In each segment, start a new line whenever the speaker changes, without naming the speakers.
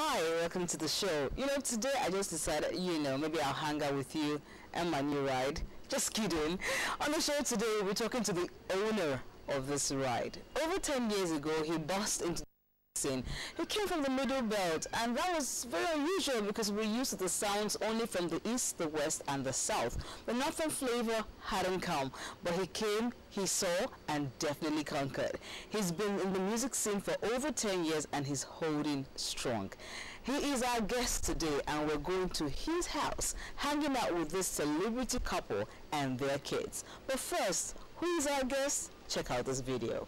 Hi, welcome to the show. Today I just decided, maybe I'll hang out with you and my new ride. Just kidding. On the show today, we're talking to the owner of this ride. Over 10 years ago, he burst into scene. He came from the middle belt, and that was very unusual because we're used to the sounds only from the east, the west, and the south. The northern flavor hadn't come, but he came, he saw, and definitely conquered. He's been in the music scene for over 10 years, and he's holding strong. He is our guest today, and we're going to his house, hanging out with this celebrity couple and their kids. But first, who is our guest? Check out this video.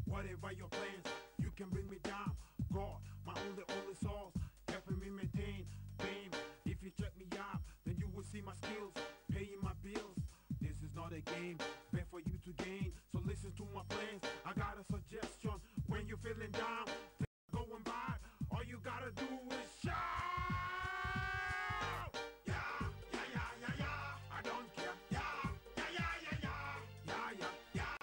Whatever your plans, you can bring me down. God, my only source, helping me maintain fame. If you check me out, then you will see my skills, paying my bills. This is not a game, meant for you to gain. So listen to my plans. I got a suggestion. When you're feeling down, going by, all you gotta do is shout. Yeah, yeah, yeah, yeah, yeah. I don't care. Yeah, yeah, yeah, yeah, yeah, yeah, yeah.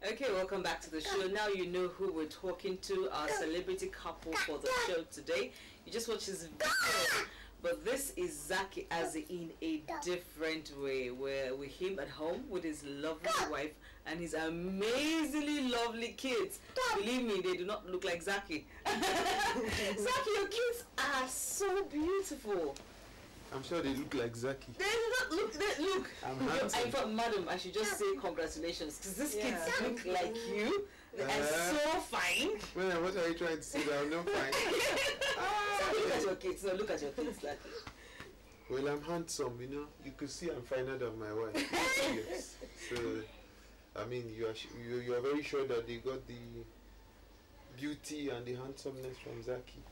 Okay, welcome back to the show. Now you know who we're talking to, our celebrity couple for the show today. You just watched his video, but this is Zaaki Azzay in a different way. We're with him at home with his lovely wife and his amazingly lovely kids. Believe me, they do not look like Zaaki. Zaaki, your kids are so beautiful.
I'm sure they look like Zaaki.
They do not look. Look.
I'm
thought, madam, I should just say congratulations because these kids look like you and so fine.
Well, what are you trying to say? That I'm not fine.
Look at your kids. No, look at your kids, Zaaki.
Well, I'm handsome. You could see I'm finer than my wife. Yes. So, I mean, you are very sure that they got the beauty and the handsomeness from Zaaki.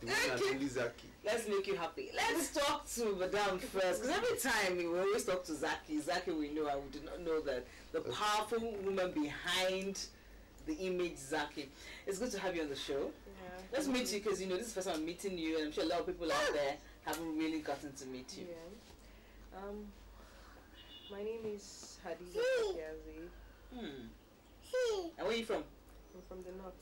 The one and only Zaaki.
Let's make you happy. Let's talk to Madame first, because every time we always talk to Zaaki we know, and we do not know that the powerful woman behind the image Zaaki. It's good to have you on the show.
Yeah.
Let's meet you, because this is the first time I'm meeting you, and I'm sure a lot of people out there haven't really gotten to meet you.
Yeah. My name is Hadizat.
And where are you from?
I'm from the north.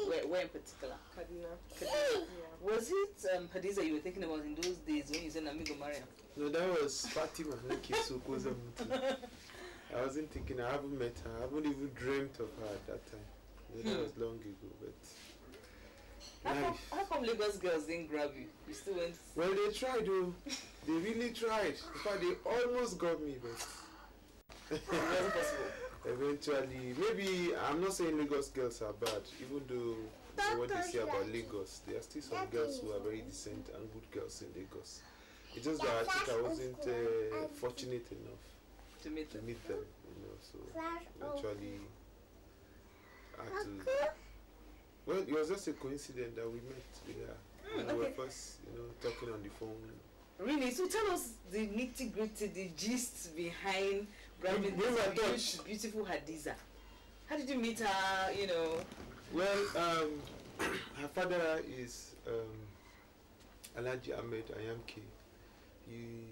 Where in particular?
Kaduna.
Yeah. Was it Hadizat you were thinking about in those days when you said Amigo Maryam?
No, that was Fatima. I wasn't thinking, I haven't met her. I haven't even dreamt of her at that time. That was long ago, but...
How come Lagos girls didn't grab you? You still went...
Well, they tried, though. They really tried. In fact, they almost got me, but...
It wasn't possible.
Eventually, maybe, I'm not saying Lagos girls are bad, even though what they say about Lagos, there are still some girls who are very decent and good girls in Lagos. It's just that I think I wasn't fortunate enough
to meet them,
so eventually I had to... Well, it was just a coincidence that we met with her. We were first, talking on the phone.
Really? So tell us the nitty-gritty, the gist behind grabbing this beautiful Hadizat. How did you meet her, you know?
Well, her father is Alhaji Ahmed Ayamke. He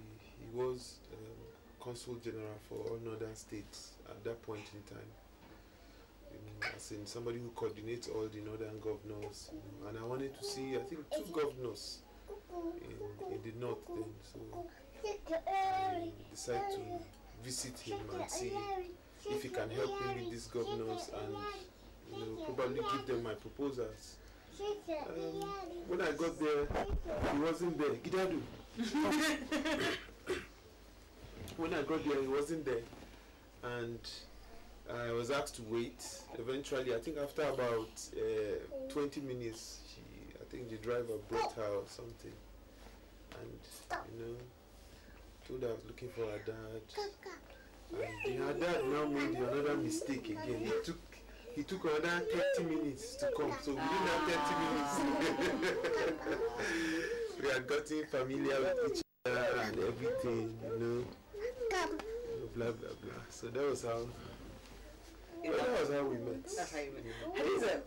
was Consul General for all northern states at that point in time. As in somebody who coordinates all the northern governors. And I wanted to see, I think, 2 governors in the north then. So I decided to visit him and see if he can help me with these governors and probably give them my proposals. When I got there, he wasn't there. Gidadu. When I got there, he wasn't there, and I was asked to wait. Eventually, I think after about 20 minutes, I think the driver brought her or something, and told her I was looking for her dad. And her dad now made another mistake again. He took another 30 minutes to come. So within that 30 minutes, we had gotten familiar with each other and everything, blah blah blah. So that was how. That was how we met.
That's how you met. Hadizat,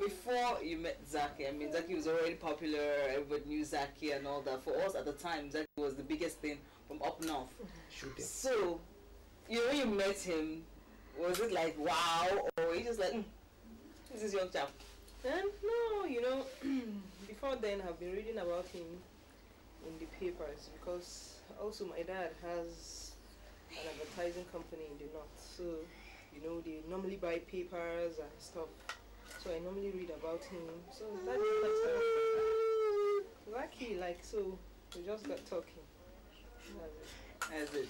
before you met Zaaki, I mean, Zaaki was already popular. Everybody knew Zaaki and all that. For us at the time, Zaaki was the biggest thing from up north. So, when you met him, was it like wow, or you just like, this is young chap?
No, before then I've been reading about him in the papers because also my dad has an advertising company in the north. So, they normally buy papers and stuff. So I normally read about him. So that's lucky, so we just got talking.
That's it.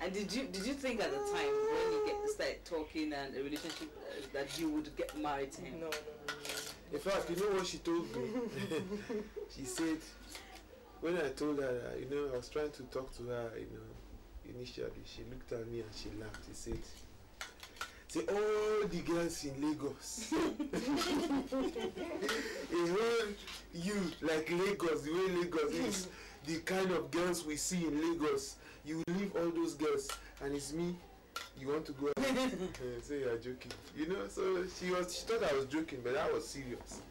And did you think at the time when you started talking and a relationship that you would get married to him?
No.
In fact, you know what she told me? She said, when I told her that, I was trying to talk to her, initially, she looked at me and she laughed. She said, all the girls in Lagos, like Lagos, the way Lagos is, the kind of girls we see in Lagos, you leave all those girls, and it's me. You want to go? Say you are joking, So she thought I was joking, but I was serious.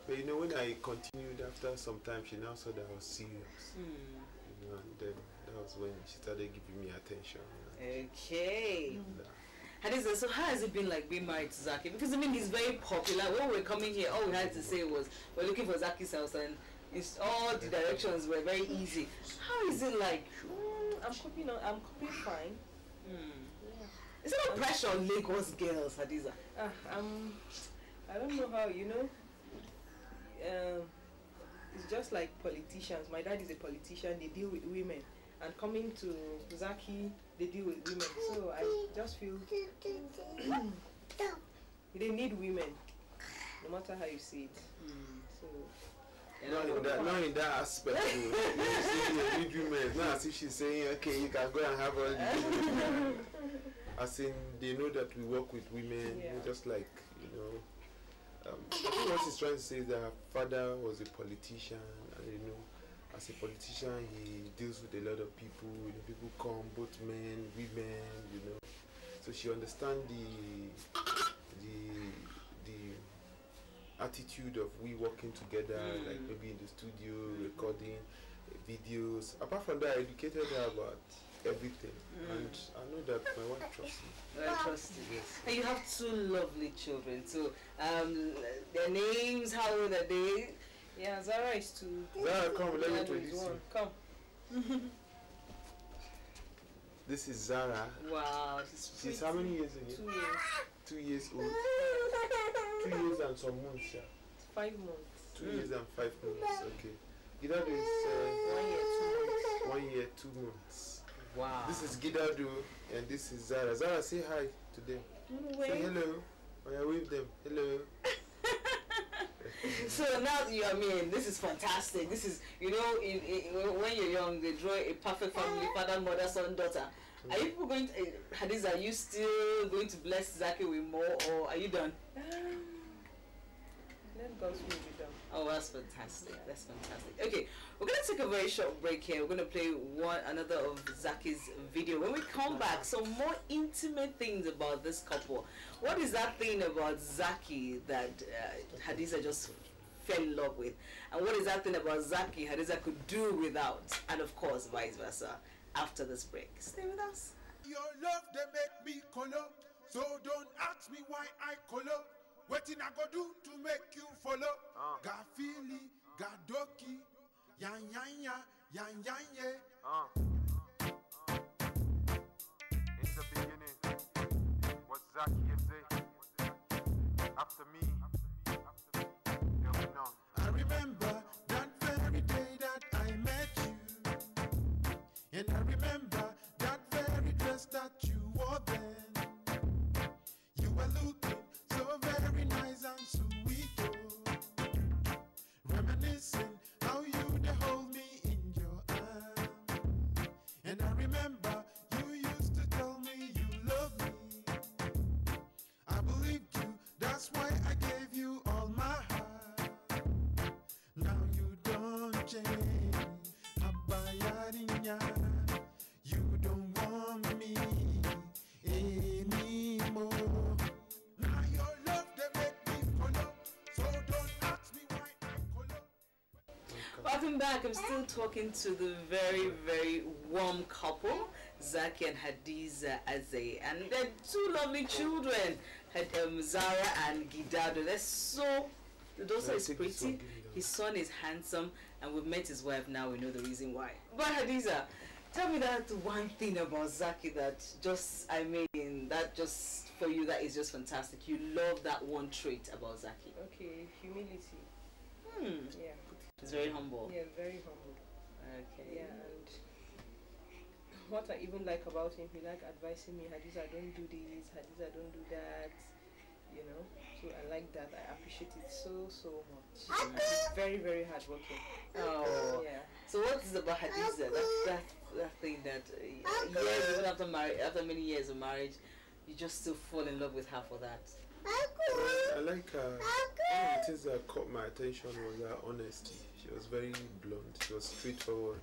But when I continued after some time, she now saw that I was serious. And then that was when she started giving me attention.
Okay. Hadizat, so how has it been like being married to Zaaki? Because he's very popular. When we were coming here, all we had to say was we're looking for Zaki's house, and all the directions were very easy. How is it like?
I'm coping fine.
Yeah. Is there no pressure on Lagos girls, Hadizat?
I don't know how, it's just like politicians. My dad is a politician, they deal with women. And coming to Zaaki, they deal with women. So I just feel they need women, no matter how you see it. So
not in that aspect. You see, you need women. Not as if she's saying, okay, you can go and have all the women. As in, they know that we work with women, just like, I think what she's trying to say is that her father was a politician, and as a politician, he deals with a lot of people. People come, both men, women. So she understands the attitude of we working together, like maybe in the studio, recording videos. Apart from that, I educated her about everything, and I know that my wife trusts me.
I trust you.
Yes.
And you have 2 lovely children. So, their names, how old are they?
yeah, Zara is 2.
Zara, come, let me introduce you.
Come.
This is Zara.
Wow,
She's how many years in
2
here?
years.
2 years old. 2 years and some months,
5 months.
2 years and 5 months. Okay. Gidadu is
1 year, 2 months.
1 year, 2 months.
wow.
This is Gidadu and this is Zara. Zara, say hi to them. Say hello. Oh, yeah, wave them. Hello.
So now this is fantastic. This is, when you're young, they draw a perfect family, father, mother, son, daughter. Are you people going to, Hadizat, are you still going to bless Zaaki with more, or are you done?
Let God's will be done.
Oh, that's fantastic. That's fantastic. Okay, we're going to take a very short break here. We're going to play another of Zaaki's video. When we come back, some more intimate things about this couple. What is that thing about Zaaki that Hadizat just fell in love with? And what is that thing about Zaaki Hadizat could do without? And of course, vice versa. After this break. Stay with us.
Your love, they make me color. So don't ask me why I color. Wetin I go do to make you follow? Got feely, got doki, yan yan ya, yan yan ye.
In the beginning was Zaaki Azzay. After me, there'll be none.
I remember that very day that I met you, and I remember that very dress that you wore then. You were looking so very nice and sweet, oh. Reminiscing how you they hold me in your arms. And I remember you used to tell me you love me. I believed you, that's why I gave you all my heart. Now you don't change, Abayarinya. You don't want me anymore. Now your love they make me follow. So don't ask me why I color.
Welcome back. I'm still talking to the very, very warm couple, Zaaki and Hadizat Azzay, and they're two lovely children, Zara and Gidado. They're so. The daughter is pretty. His son is handsome, and we've met his wife now. We know the reason why. But Hadizat, tell me that one thing about Zaaki that that just for you that is just fantastic. You love that one trait about Zaaki.
Okay, humility. Yeah.
He's very humble.
Yeah, very humble.
Okay.
Yeah, and what I even like about him, he like advising me, Hadizat, don't do this, Hadizat, don't do that. You know, so I like that. I appreciate it so much. He's very, very hardworking.
Oh.
Yeah.
So what is about Hadizat? That thing that years even after many years of marriage, you just still fall in love with her for that.
I like her. One of the things that caught my attention was her honesty. She was very blunt. She was straightforward.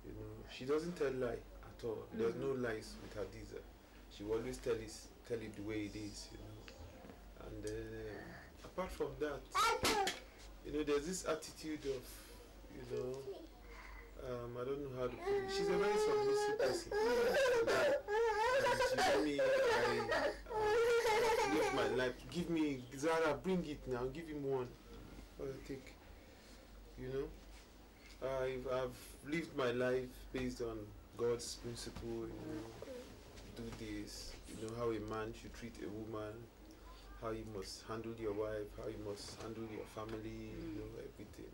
You know, she doesn't tell lie at all. There's no lies with Hadizat. She will always tell it the way it is. You know, and apart from that, you know, there's this attitude of, you know, I don't know how to put it. She's a very submissive person. And she told me, I live my life. Give me, Zara, bring it now. Give him one. What I take. You know, I've lived my life based on God's principle. You know, do this. You know how a man should treat a woman. How you must handle your wife. How you must handle your family. You know, everything.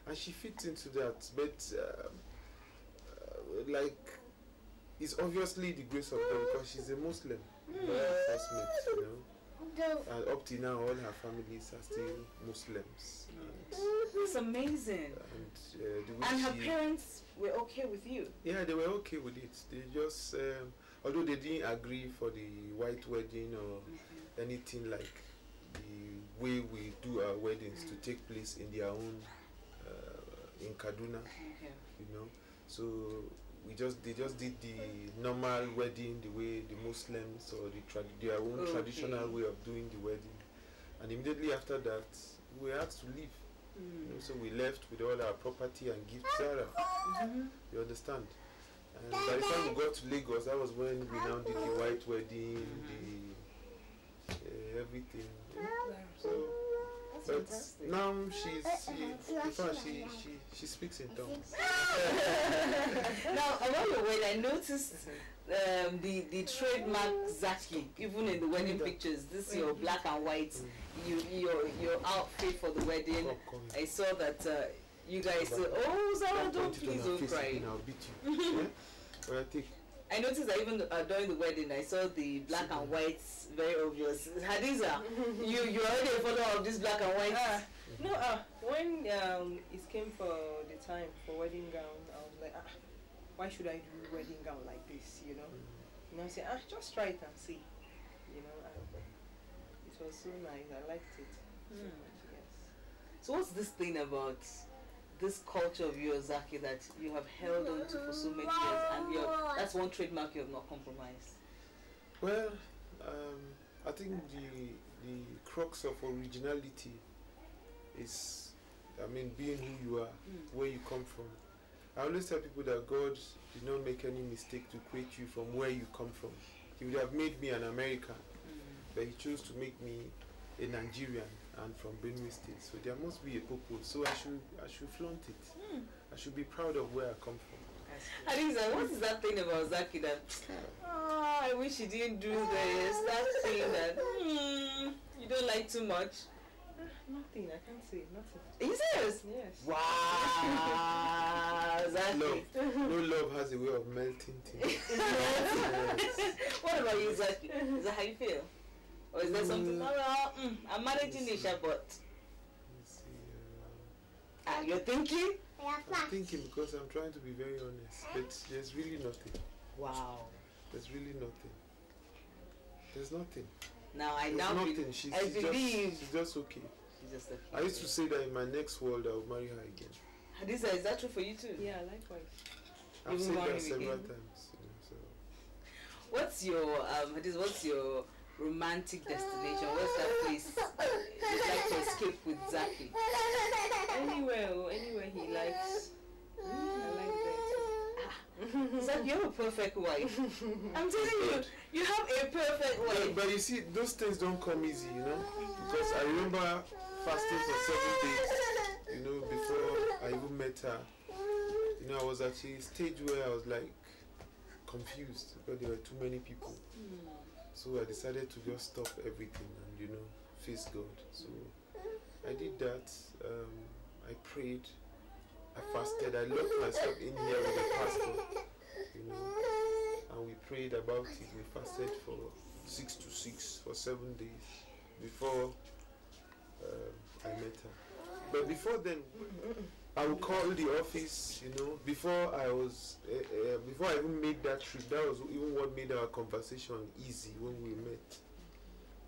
And she fits into that, but like, it's obviously the grace of God because she's a Muslim. You know, and up to now, all her families are still Muslims.
It's amazing. And her parents were okay with you?
Yeah, they were okay with it. They just, although they didn't agree for the white wedding or anything like the way we do our weddings to take place in their own. In Kaduna, you know, so they just did the normal wedding the way the Muslims or their own traditional way of doing the wedding, and immediately after that we had to leave. You know, so we left with all our property and gifts, Sarah. You understand? And by the time we got to Lagos, that was when we now did the white wedding, the everything. You know? So. But now she speaks in tongues.
Now about your wedding, I noticed the trademark Zaaki, even in the wedding pictures. This your black and white, your outfit for the wedding. I saw that you guys said, "Oh, Zara, please don't cry."
I'll beat you. What I take.
I noticed that even during the wedding, I saw the black and whites, very obvious. Hadizat, you're already a follower of this black and white.
No, when it came for the time for wedding gown, I was like, why should I do wedding gown like this, you know? You know, I said, just try it and see. You know, it was so nice. I liked it so much, yes.
So what's this thing about this culture of yours, Zaaki, that you have held on to for so many years, and that's one trademark you have not compromised?
Well, I think the crux of originality is, I mean, being who you are, where you come from. I always tell people that God did not make any mistake to create you from where you come from. He would have made me an American, but he chose to make me a Nigerian and from Benue State. So there must be a purpose. So I should flaunt it. I should be proud of where I come from.
Hadizat, what is that thing about Zaaki that, I wish he didn't do this, that thing that, you don't like too much?
Nothing, I can't say, nothing.
He says?
Yes.
Wow, Zaaki.
No love has a way of melting things. Yes.
What about you, Zaaki? Is that how you feel? Or is there something, I'm managing Nisha, but...
Let's see,
you're thinking?
I'm thinking because I'm trying to be very honest, but there's really nothing.
Wow.
There's really nothing. There's nothing.
Now I
There's
now
nothing.
She's
She's just okay.
She's just okay.
I used to say that in my next world I'll marry her again.
Hadizat, is that true for you too?
Yeah, likewise.
I've
You
said
marry
that several
again?
times. So.
What's your Hadizat, what's your romantic destination? What's that place you'd like to escape with Zaaki?
Anywhere he likes. I like that.
Zaaki, you have a perfect wife. I'm telling you, you have a perfect wife.
But you see, those things don't come easy, you know? Because I remember fasting for 7 days, you know, before I even met her. You know, I was at a stage where I was like confused because there were too many people. So I decided to just stop everything and, you know, face God. So I did that. I prayed. I fasted. I locked myself in here with a pastor, you know, and we prayed about it. We fasted for 6 to 6 for 7 days before I met her. But before then, I would call the office, you know, before I even made that trip. That was even what made our conversation easy when we met,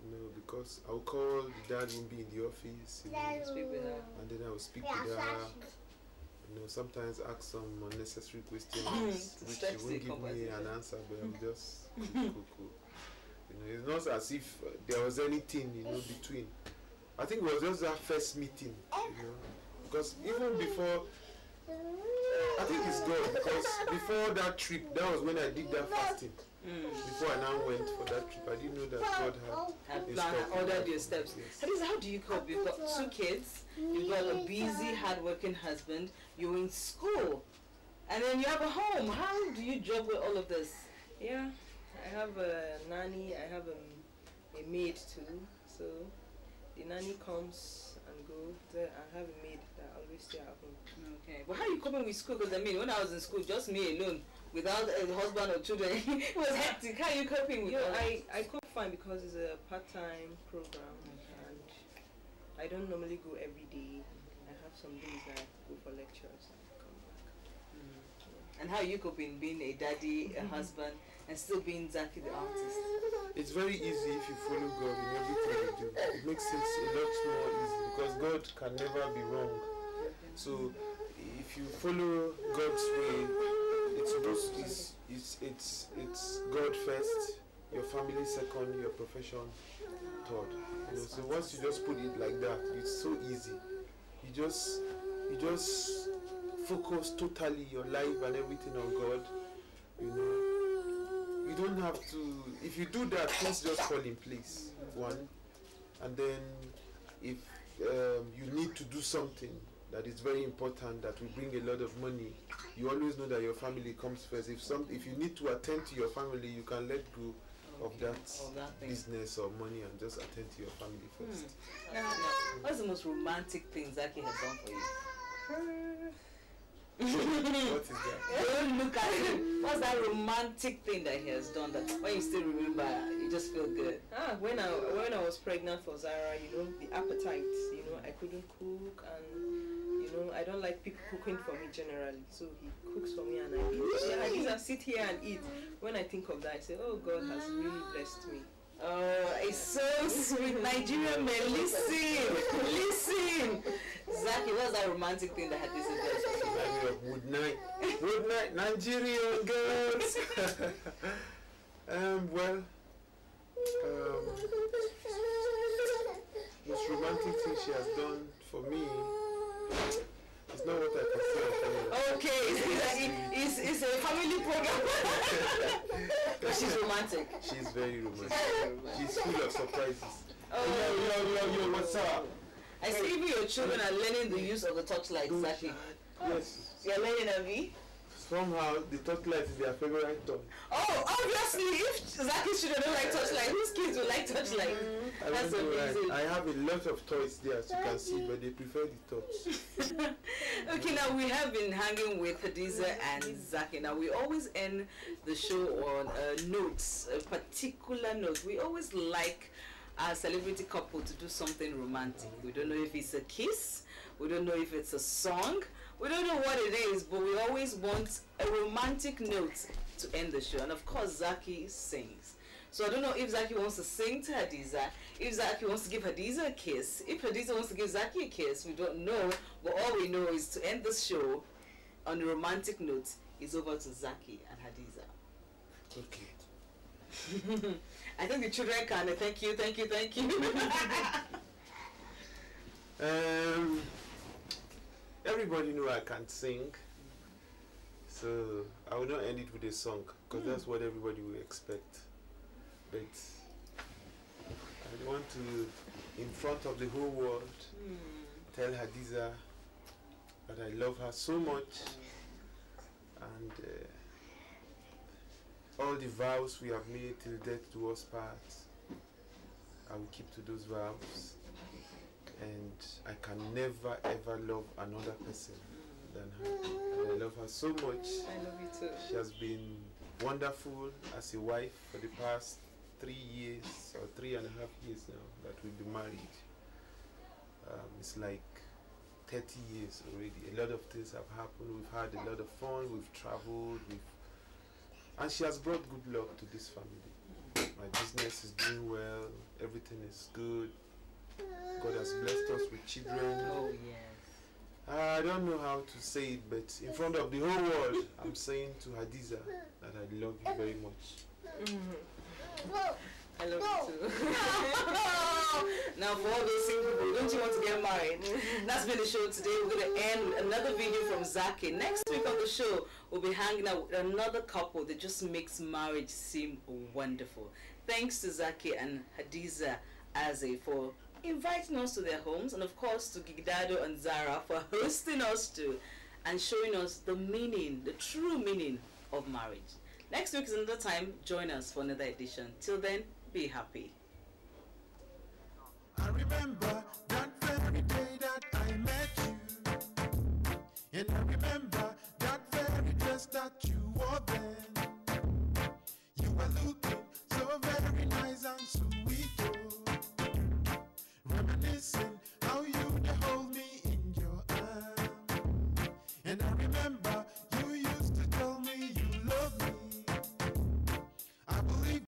you know, because I would call, the dad would be in the office, you know,
Speak with her.
and then I would speak with her, you know, sometimes ask some unnecessary questions which she won't give me an answer, but I'm just cool. You know, it's not as if there was anything, you know, between. I think it was just that first meeting, you know. Because even before, I think it's God, because before that trip, that was when I did that fasting. Before I now went for that trip, I didn't know that God had
planned and ordered your steps.
Yes.
Hadizat, how do you cope? You've got 2 kids, you've got a busy, hard-working husband, you're in school, and then you have a home. How do you juggle all of this?
Yeah, I have a nanny, I have a maid too, so the nanny comes and goes. I have a maid that always stay at home.
Okay, but how are you coping with school? Because I mean, when I was in school, just me alone, without a husband or children, it was hectic. How are you coping with all
I cope fine because it's a part-time program, and I don't normally go every day. I have some days that I go for lectures and come back.
And how are you coping being a daddy, a husband, and still being Zaaki the artist?
It's very easy if you follow God in everything you do. It makes things a lot more easy because God can never be wrong. So if you follow God's way, it's God first, your family second, your profession third. You know, so once you just put it like that, it's so easy. You just focus totally your life and everything on God. You know, you don't have to. If you do that, things just fall in place. One, and then if you need to do something that is very important that will bring a lot of money, you always know that your family comes first. If you need to attend to your family, you can let go of that business or money and just attend to your family first.
Now, what's the most romantic thing Zaaki has done for you?
What is that?
Don't look at him. What's that romantic thing that he has done that when you still remember, you just feel good?
When I was pregnant for Zara, you know, the appetite, you know, I couldn't cook, and you know, I don't like people cooking for me generally, so he cooks for me and I eat. Yeah, I just sit here and eat. When I think of that, I say, oh, God has really blessed me.
Oh, it's so sweet. Nigerian men, listen. Zaaki, what's that romantic thing that Hadizat does?
Wood night, Nigerian girls. Most romantic thing she has done for me is not what I can say.
Okay, it's a family program. But she's romantic.
She's very romantic. She's full of surprises.
Oh.
Yo, what's up?
I see even your children are learning the use of the torchlight, Zaaki.
Yes.
You're learning, Abby?
Somehow, the torchlight is their favorite toy.
Oh, obviously, if Zaaki's children don't like torchlight, whose kids will like torchlight? That's amazing.
I have a lot of toys there, as you can see, but they prefer the torch.
Okay, now we have been hanging with Hadizat and Zaaki. Now, we always end the show on notes, a particular note. We always like our celebrity couple to do something romantic. We don't know if it's a kiss, we don't know if it's a song, we don't know what it is, but we always want a romantic note to end the show. And of course, Zaaki sings. So I don't know if Zaaki wants to sing to Hadizat, if Zaaki wants to give Hadizat a kiss, if Hadizat wants to give Zaaki a kiss, we don't know. But all we know is to end this show on a romantic note is over to Zaaki and Hadizat.
Okay.
I think the children can. Thank you.
Everybody know I can't sing, so I will not end it with a song, because that's what everybody will expect. But I want to, in front of the whole world, tell Hadizat that I love her so much, and all the vows we have made till death do us part, I will keep to those vows, and I can never ever love another person than her. And I love her so much.
I love you too.
She has been wonderful as a wife for the past 3 years or 3.5 years now that we've been married. It's like 30 years already. A lot of things have happened. We've had a lot of fun. We've traveled. And she has brought good luck to this family. My business is doing well. Everything is good. God has blessed us with children.
Oh, yes.
I don't know how to say it, but in front of the whole world, I'm saying to Hadizat that I love you very much.
I love you too.
Now, for all those single people, don't you want to get married? That's been the show today. We're going to end with another video from Zaaki. Next week on the show, we'll be hanging out with another couple that just makes marriage seem wonderful. Thanks to Zaaki and Hadizat Azzay for inviting us to their homes, and of course to Gigdado and Zara for hosting us too and showing us the meaning, the true meaning of marriage. Next week is another time. Join us for another edition. Till then, be happy.
I remember that very day that I met you, and I remember that very dress that you wore then. You were looking so very nice and sweet, oh. Reminiscing how you hold me in your arms, and I remember